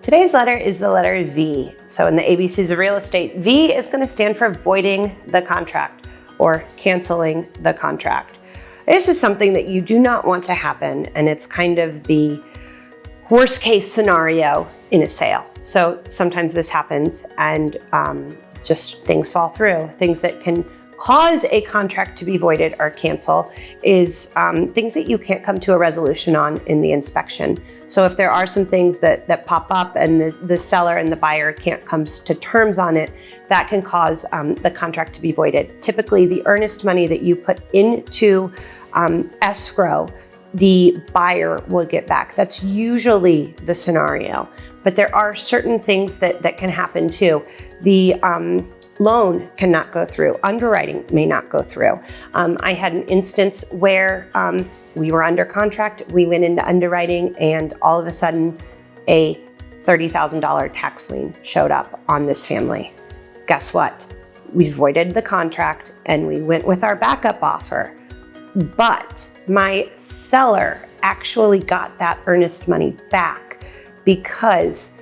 Today's letter is the letter V. So in the ABCs of real estate, V is going to stand for voiding the contract or canceling the contract. This is something that you do not want to happen, and it's kind of the worst case scenario in a sale. So sometimes this happens and just things fall through. Things that can cause a contract to be voided or cancel is things that you can't come to a resolution on in the inspection. So if there are some things that pop up and the seller and the buyer can't come to terms on it, that can cause the contract to be voided. Typically, the earnest money that you put into escrow, the buyer will get back. That's usually the scenario. But there are certain things that can happen too. The loan cannot go through. Underwriting may not go through. I had an instance where we were under contract, we went into underwriting, and all of a sudden a $30,000 tax lien showed up on this family. Guess what? We voided the contract and we went with our backup offer. But my seller actually got that earnest money back because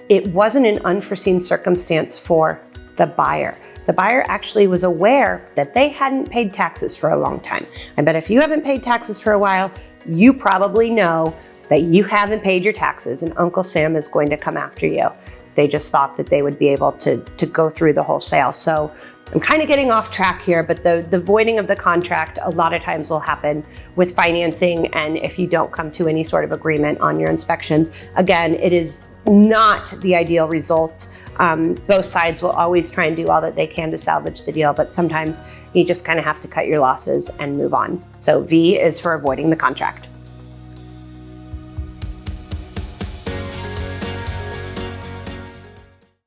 it wasn't an unforeseen circumstance for the buyer. The buyer actually was aware that they hadn't paid taxes for a long time. I bet if you haven't paid taxes for a while, you probably know that you haven't paid your taxes and Uncle Sam is going to come after you. They just thought that they would be able to go through the whole sale. So I'm kind of getting off track here, but the voiding of the contract a lot of times will happen with financing, and if you don't come to any sort of agreement on your inspections. Again, it is not the ideal result. Both sides will always try and do all that they can to salvage the deal, but sometimes you just kind of have to cut your losses and move on. So V is for avoiding the contract.